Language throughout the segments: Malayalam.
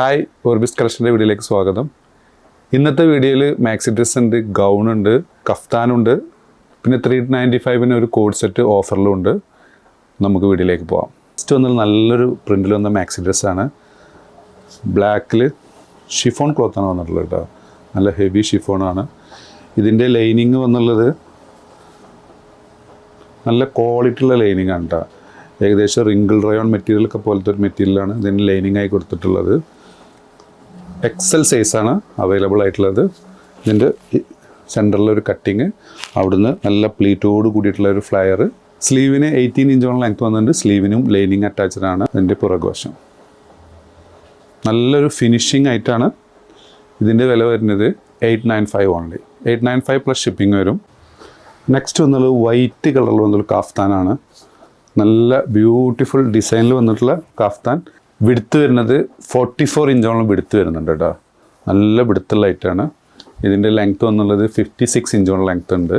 ഹായ് ഓർബിസ് കളക്ഷൻ്റെ വീഡിയോയിലേക്ക് സ്വാഗതം. ഇന്നത്തെ വീഡിയോയിൽ മാക്സി ഡ്രസ് ഉണ്ട്, ഗൗൺ ഉണ്ട്, കഫ്താനുണ്ട്, പിന്നെ 395 ഒരു കോഡ് സെറ്റ് ഓഫറിലും ഉണ്ട്. നമുക്ക് വീഡിയോയിലേക്ക് പോകാം. ഫസ്റ്റ് വന്നാൽ നല്ലൊരു പ്രിൻറ്റിൽ വന്ന മാക്സി ഡ്രസ്സാണ്. ബ്ലാക്കിൽ ഷിഫോൺ ക്ലോത്താണ് വന്നിട്ടുള്ളത് കേട്ടോ. നല്ല ഹെവി ഷിഫോണാണ്. ഇതിൻ്റെ ലൈനിങ് വന്നുള്ളത് നല്ല ക്വാളിറ്റി ഉള്ള ലൈനിങ് ആണ് കേട്ടോ. ഏകദേശം റിങ്കിൾ റയോൺ മെറ്റീരിയലൊക്കെ പോലത്തെ ഒരു മെറ്റീരിയലാണ് ഇതിന് ലൈനിങ് ആയി കൊടുത്തിട്ടുള്ളത്. എക്സൽ സൈസാണ് അവൈലബിൾ ആയിട്ടുള്ളത്. ഇതിൻ്റെ സെൻറ്ററിലൊരു കട്ടിങ്, അവിടുന്ന് നല്ല പ്ലീറ്റോട് കൂടിയിട്ടുള്ള ഒരു ഫ്ലയർ. സ്ലീവിന് 18 ഇഞ്ചോളം ലെങ്ത് വന്നിട്ടുണ്ട്. സ്ലീവിനും ലൈനിങ് അറ്റാച്ച്ഡ് ആണ്. ഇതിൻ്റെ പുറകുവശം നല്ലൊരു ഫിനിഷിംഗ് ആയിട്ടാണ്. ഇതിൻ്റെ വില വരുന്നത് 895 ഓൺലി. 895 പ്ലസ് ഷിപ്പിംഗ് വരും. നെക്സ്റ്റ് വന്നുള്ളത് വൈറ്റ് കളറിൽ വന്നൊരു കാഫ്താനാണ്. നല്ല ബ്യൂട്ടിഫുൾ ഡിസൈനിൽ വന്നിട്ടുള്ള കാഫ്താൻ. വിടുത്ത് വരുന്നത് 44 ഇഞ്ചോളം വിടുത്ത് വരുന്നുണ്ട് കേട്ടോ. നല്ല വിടുത്തുള്ള ലൈറ്റാണ്. ഇതിൻ്റെ ലെങ്ത്ത് വന്നുള്ളത് 56 ഇഞ്ചോളം ലെങ്ത്ത് ഉണ്ട്.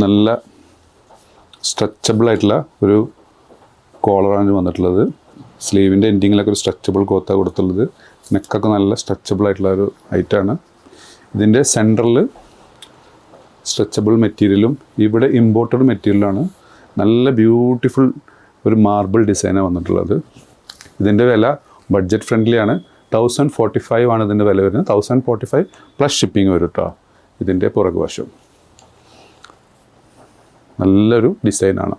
നല്ല സ്ട്രെച്ചബിൾ ആയിട്ടുള്ള ഒരു കോളറാണ് വന്നിട്ടുള്ളത്. സ്ലീവിൻ്റെ എൻഡിങ്ങിലൊക്കെ ഒരു സ്ട്രെച്ചബിൾ ക്ലോത്താണ് കൊടുത്തുള്ളത്. നെക്കൊക്കെ നല്ല സ്ട്രെച്ചബിൾ ആയിട്ടുള്ള ഒരു ഐറ്റാണ്. ഇതിൻ്റെ സെൻറ്ററിൽ സ്ട്രെച്ചബിൾ മെറ്റീരിയലും ഇവിടെ ഇമ്പോർട്ടഡ് മെറ്റീരിയലാണ്. നല്ല ബ്യൂട്ടിഫുൾ ഒരു മാർബിൾ ഡിസൈനാണ് വന്നിട്ടുള്ളത്. ഇതിൻ്റെ വില ബഡ്ജറ്റ് ഫ്രണ്ട്ലി ആണ്. 1045 ആണ് ഇതിൻ്റെ വില വരുന്നത്. 1045 പ്ലസ് ഷിപ്പിംഗ് വരും കേട്ടോ. ഇതിൻ്റെ പുറകുവശം നല്ലൊരു ഡിസൈനാണ്.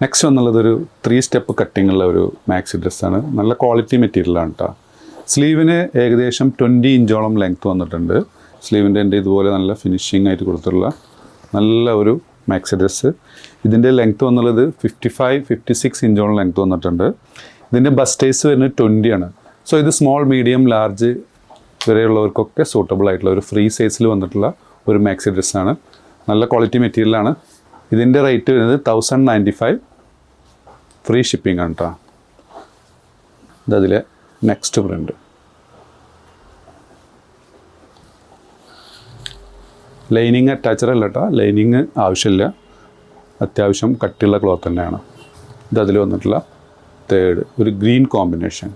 നെക്സ്റ്റ് വന്നുള്ളതൊരു 3 സ്റ്റെപ്പ് കട്ടിംഗ് ഉള്ള ഒരു മാക്സി ഡ്രസ്സാണ്. നല്ല ക്വാളിറ്റി മെറ്റീരിയലാണ് കേട്ടോ. സ്ലീവിന് ഏകദേശം 20 ഇഞ്ചോളം ലെങ്ത്ത് വന്നിട്ടുണ്ട്. സ്ലീവിൻ്റെ എൻ്റെ ഇതുപോലെ നല്ല ഫിനിഷിംഗ് ആയിട്ട് കൊടുത്തിട്ടുള്ള നല്ല ഒരു മാക്സി ഡ്രസ്സ്. ഇതിൻ്റെ ലെങ്ത്ത് വന്നുള്ളത് 55-56 ഇഞ്ചോളം ലെങ്ത്ത് വന്നിട്ടുണ്ട്. ഇതിൻ്റെ ബസ്റ്റേഴ്സ് വരുന്നത് 20 ആണ്. സോ ഇത് സ്മോൾ, മീഡിയം, ലാർജ് വരെയുള്ളവർക്കൊക്കെ സൂട്ടബിൾ ആയിട്ടുള്ള ഒരു ഫ്രീ സൈസിൽ വന്നിട്ടുള്ള ഒരു മാക്സി ഡ്രസ്സാണ്. നല്ല ക്വാളിറ്റി മെറ്റീരിയലാണ്. ഇതിൻ്റെ റേറ്റ് വരുന്നത് 1095 ഫ്രീ ഷിപ്പിംഗ് ആണ് കേട്ടോ. ഇതതിലെ നെക്സ്റ്റ് പ്രിൻ്റ്. ലൈനിങ് അറ്റാച്ചഡ് അല്ല കേട്ടോ. ലൈനിങ് ആവശ്യമില്ല. അത്യാവശ്യം കട്ടിയുള്ള ക്ലോത്ത് തന്നെയാണ്. ഇതതിൽ വന്നിട്ടുള്ള തേർഡ് ഒരു ഗ്രീൻ കോമ്പിനേഷൻ.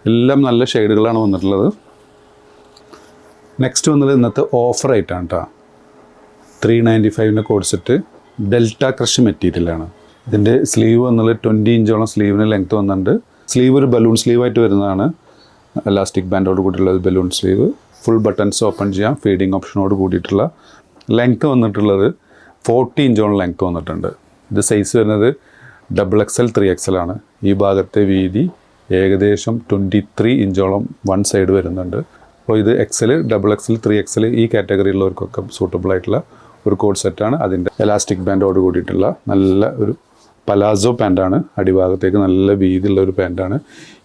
എല്ലാം നല്ല ഷെയ്ഡുകളാണ് വന്നിട്ടുള്ളത്. നെക്സ്റ്റ് വന്നത് ഇന്നത്തെ ഓഫർ ആയിട്ടാണ് കേട്ടോ. 395 കോഡ് സെറ്റ് ഡെൽറ്റ ക്രഷ് മെറ്റീരിയലാണ്. ഇതിൻ്റെ സ്ലീവ് വന്നത് 20 ഇഞ്ചോളം സ്ലീവിന് ലെങ്ത്ത് വന്നിട്ടുണ്ട്. സ്ലീവ് ഒരു ബലൂൺ സ്ലീവായിട്ട് വരുന്നതാണ്. എലാസ്റ്റിക് ബാൻഡോട് കൂടിയിട്ടുള്ള balloon sleeve. Full buttons open ചെയ്യാം. ഫീഡിങ് ഓപ്ഷനോട് കൂടിയിട്ടുള്ള ലെങ്ത്ത് വന്നിട്ടുള്ളത് 40 ഇഞ്ചോളം ലെങ്ത്ത് വന്നിട്ടുണ്ട്. ഇത് സൈസ് വരുന്നത് XXL 3XL ആണ്. ഈ ഭാഗത്തെ വീതി ഏകദേശം 23 ഇഞ്ചോളം വൺ സൈഡ് വരുന്നുണ്ട്. അപ്പോൾ ഇത് XL, XXL, 3XL ഈ കാറ്റഗറിയിലുള്ളവർക്കൊക്കെ സൂട്ടബിൾ ആയിട്ടുള്ള ഒരു കോഡ് സെറ്റാണ്. അതിൻ്റെ എലാസ്റ്റിക് ബാൻഡോട് കൂടിയിട്ടുള്ള നല്ല ഒരു പലാസോ പാൻറ്റാണ്. അടിഭാഗത്തേക്ക് നല്ല വീതിയുള്ള ഒരു പാൻറ്റാണ്.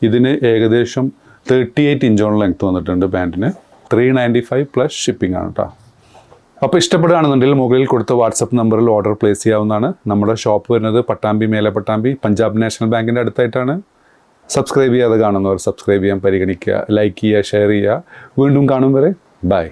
ഇതിന് ഏകദേശം 38 ഇഞ്ചോളം ലെങ്ത്ത് വന്നിട്ടുണ്ട് പാൻറ്റിന്. 395 പ്ലസ് ഷിപ്പിംഗ് ആണ് കേട്ടോ. അപ്പോൾ ഇഷ്ടപ്പെടുകയാണെന്നുണ്ടെങ്കിൽ മുകളിൽ കൊടുത്ത വാട്സപ്പ് നമ്പറിൽ ഓർഡർ പ്ലേസ് ചെയ്യാവുന്നതാണ്. നമ്മുടെ ഷോപ്പ് വരുന്നത് പട്ടാമ്പി, മേലെ പട്ടാമ്പി, പഞ്ചാബ് നാഷണൽ ബാങ്കിൻ്റെ അടുത്തായിട്ടാണ്. സബ്സ്ക്രൈബ് ചെയ്യാതെ കാണുന്നവർ സബ്സ്ക്രൈബ് ചെയ്യാൻ പരിഗണിക്കുക. ലൈക്ക് ചെയ്യുക, ഷെയർ ചെയ്യുക. വീണ്ടും കാണും വരെ ബൈ.